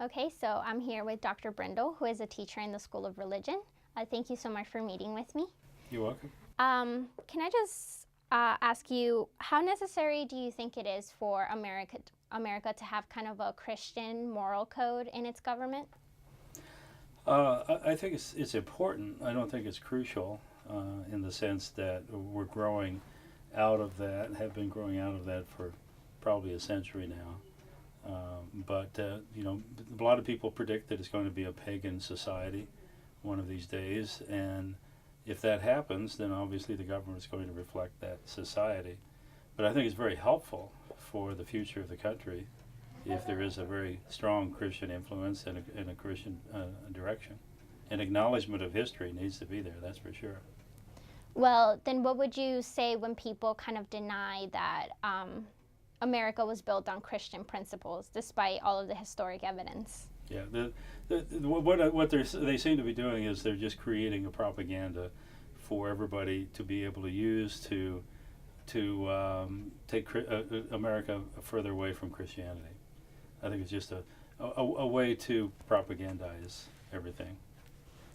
Okay, so I'm here with Dr. Brindle, who is a teacher in the School of Religion. Thank you so much for meeting with me. You're welcome. Can I just ask you, how necessary do you think it is for America to have kind of a Christian moral code in its government? I think it's important. I don't think it's crucial in the sense that we're growing out of that, have been growing out of that for probably a century now. But a lot of people predict that it's going to be a pagan society one of these days, and if that happens, then obviously the government is going to reflect that society. But I think it's very helpful for the future of the country if there is a very strong Christian influence and a Christian direction. An acknowledgement of history needs to be there, that's for sure. Well, then what would you say when people kind of deny that America was built on Christian principles despite all of the historic evidence? Yeah, what they seem to be doing is they're just creating a propaganda for everybody to be able to use to take America further away from Christianity. I think it's just a way to propagandize everything.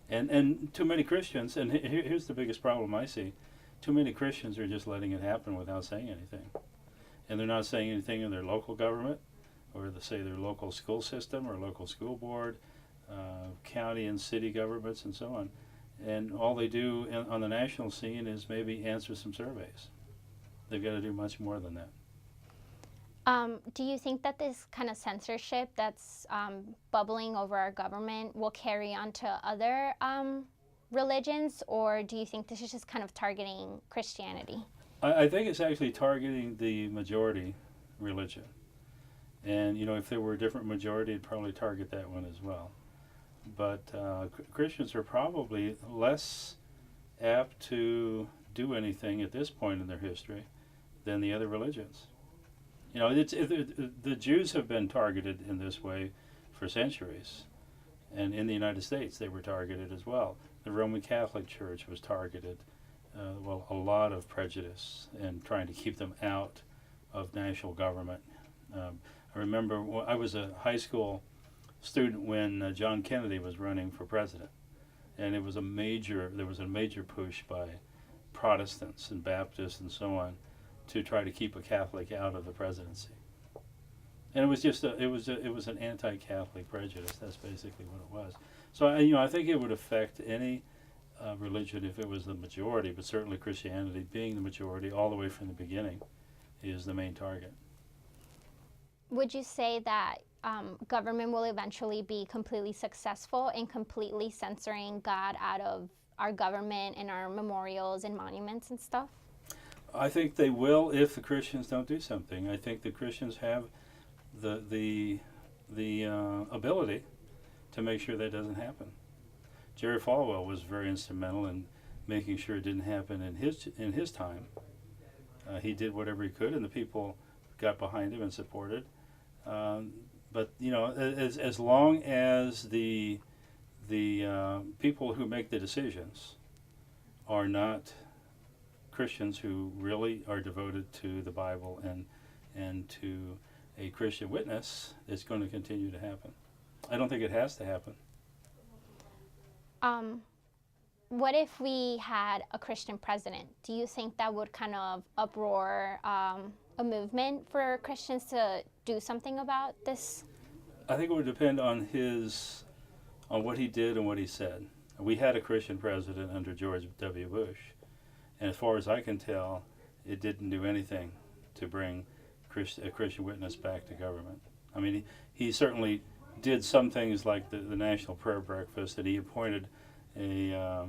And too many Christians, and here's the biggest problem I see, too many Christians are just letting it happen without saying anything. And they're not saying anything in their local government, or say their local school system or local school board, county and city governments and so on. And all they do on the national scene is maybe answer some surveys. They've got to do much more than that. Do you think that this kind of censorship that's bubbling over our government will carry on to other religions, or do you think this is just kind of targeting Christianity? I think it's actually targeting the majority religion. And if there were a different majority, it'd probably target that one as well. But Christians are probably less apt to do anything at this point in their history than the other religions. The Jews have been targeted in this way for centuries, and in the United States they were targeted as well. The Roman Catholic Church was targeted, a lot of prejudice and trying to keep them out of national government. I remember I was a high school student when John Kennedy was running for president, and there was a major push by Protestants and Baptists and so on to try to keep a Catholic out of the presidency. And it was just it was an anti-Catholic prejudice. That's basically what it was. So I think it would affect any religion if it was the majority, but certainly Christianity, being the majority all the way from the beginning, is the main target. Would you say that government will eventually be completely successful in completely censoring God out of our government and our memorials and monuments and stuff? I think they will if the Christians don't do something. I think the Christians have the ability to make sure that doesn't happen. Jerry Falwell was very instrumental in making sure it didn't happen in his time. He did whatever he could, and the people got behind him and supported. But as long as the people who make the decisions are not Christians who really are devoted to the Bible and to a Christian witness, it's going to continue to happen. I don't think it has to happen. What if we had a Christian president? Do you think that would kind of uproar a movement for Christians to do something about this? I think it would depend on what he did and what he said. We had a Christian president under George W. Bush, and as far as I can tell, it didn't do anything to bring a Christian witness back to government. I mean, he certainly did some things like the National Prayer Breakfast, and he appointed a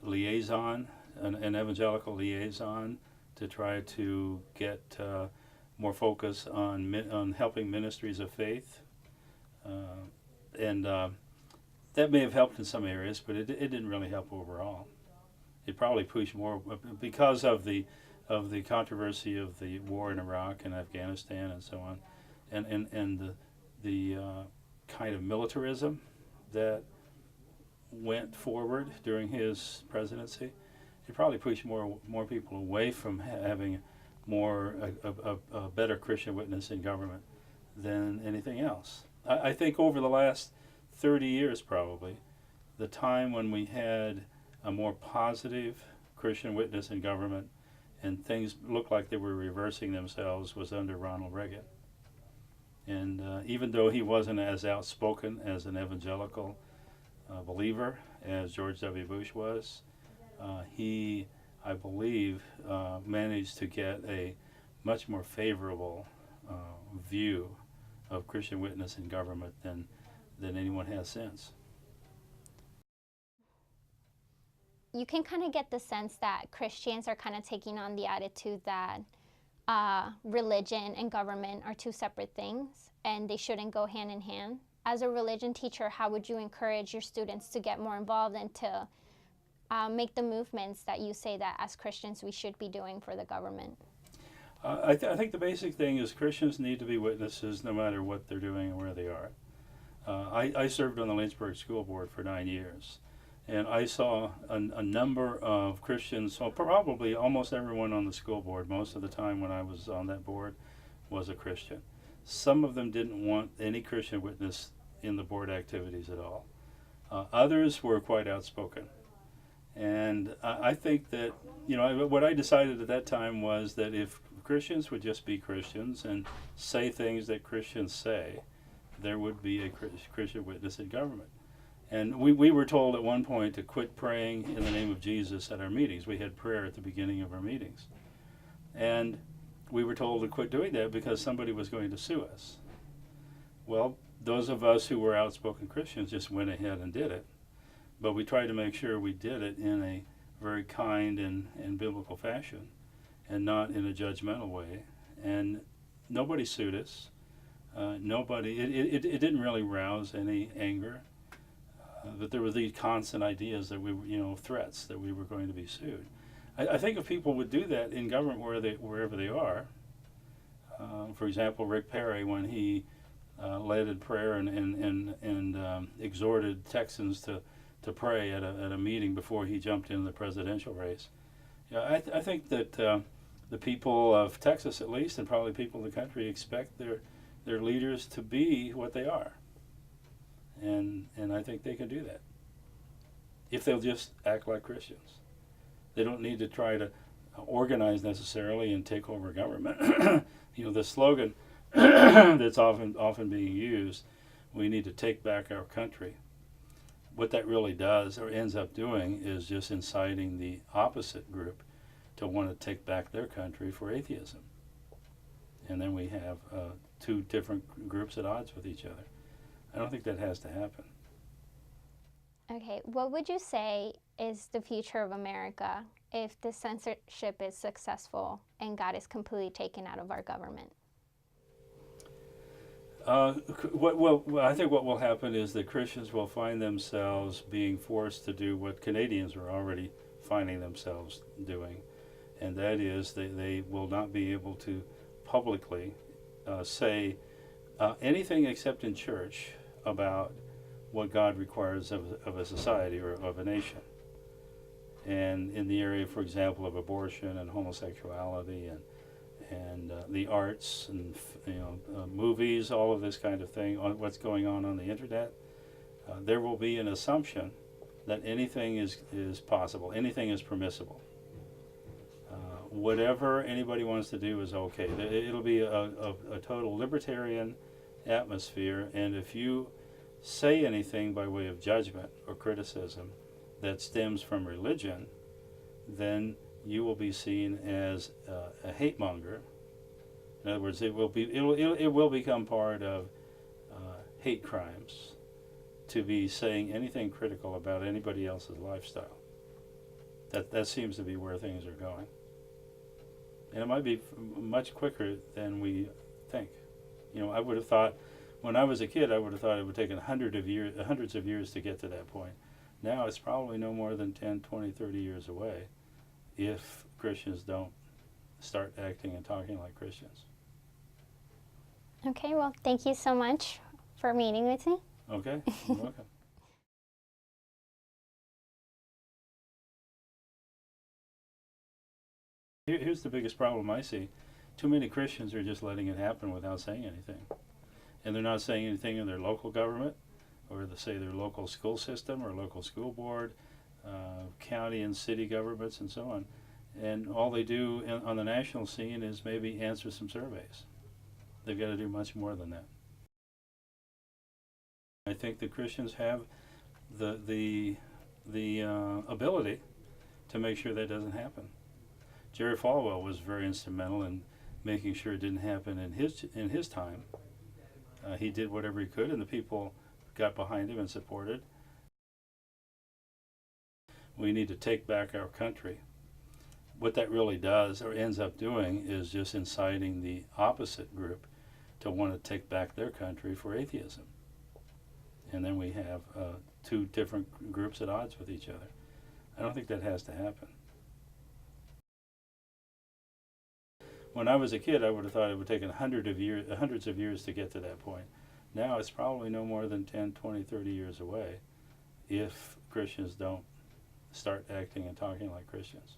liaison, an evangelical liaison, to try to get more focus on helping ministries of faith, and that may have helped in some areas, but it didn't really help overall. It probably pushed more because of the controversy of the war in Iraq and Afghanistan and so on, and the kind of militarism that went forward during his presidency. It probably pushed more people away from having a better Christian witness in government than anything else. I think over the last 30 years, probably, the time when we had a more positive Christian witness in government and things looked like they were reversing themselves was under Ronald Reagan. And even though he wasn't as outspoken as an evangelical believer as George W. Bush was, he, I believe, managed to get a much more favorable view of Christian witness in government than anyone has since. You can kind of get the sense that Christians are kind of taking on the attitude that religion and government are two separate things and they shouldn't go hand in hand. As a religion teacher, how would you encourage your students to get more involved and to make the movements that you say that as Christians we should be doing for the government? I think the basic thing is Christians need to be witnesses no matter what they're doing and where they are. I served on the Lynchburg School Board for 9 years, and I saw a number of Christians, well, probably almost everyone on the school board, most of the time when I was on that board, was a Christian. Some of them didn't want any Christian witness in the board activities at all. Others were quite outspoken. And I think that, what I decided at that time was that if Christians would just be Christians and say things that Christians say, there would be a Christian witness in government. And we were told at one point to quit praying in the name of Jesus at our meetings. We had prayer at the beginning of our meetings. And we were told to quit doing that because somebody was going to sue us. Well, those of us who were outspoken Christians just went ahead and did it. But we tried to make sure we did it in a very kind and biblical fashion and not in a judgmental way. And nobody sued us. It didn't really rouse any anger. But there were these constant ideas that threats that we were going to be sued. I think if people would do that in government wherever they are, for example, Rick Perry, when he led in prayer and exhorted Texans to pray at a meeting before he jumped into the presidential race. I think that the people of Texas, at least, and probably people in the country, expect their leaders to be what they are. And I think they can do that if they'll just act like Christians. They don't need to try to organize necessarily and take over government. The slogan that's often being used, we need to take back our country. What that really does or ends up doing is just inciting the opposite group to want to take back their country for atheism. And then we have two different groups at odds with each other. I don't think that has to happen. Okay, what would you say is the future of America if the censorship is successful and God is completely taken out of our government? I think what will happen is that Christians will find themselves being forced to do what Canadians are already finding themselves doing, and that is they will not be able to publicly say anything except in church about what God requires of a society or of a nation. And in the area, for example, of abortion and homosexuality and the arts and movies, all of this kind of thing, on what's going on the internet, there will be an assumption that anything is possible, anything is permissible. Whatever anybody wants to do is okay. It'll be a total libertarian atmosphere, and if you say anything by way of judgment or criticism that stems from religion, then you will be seen as a hate monger. In other words, it will become part of hate crimes to be saying anything critical about anybody else's lifestyle. That seems to be where things are going, and it might be much quicker than we think. I would have thought, when I was a kid, I would have thought it would take hundreds of years to get to that point. Now it's probably no more than 10, 20, 30 years away if Christians don't start acting and talking like Christians. Okay, well, thank you so much for meeting with me. Okay, you're welcome. Here's the biggest problem I see. Too many Christians are just letting it happen without saying anything. and they're not saying anything in their local government, or say their local school system or local school board, county and city governments and so on. And all they do on the national scene is maybe answer some surveys. They've got to do much more than that. I think the Christians have the ability to make sure that doesn't happen. Jerry Falwell was very instrumental in making sure it didn't happen in his time. He did whatever he could, and the people got behind him and supported. We need to take back our country. What that really does, or ends up doing, is just inciting the opposite group to want to take back their country for atheism. And then we have two different groups at odds with each other. I don't think that has to happen. When I was a kid, I would have thought it would take hundreds of years to get to that point. Now it's probably no more than 10, 20, 30 years away if Christians don't start acting and talking like Christians.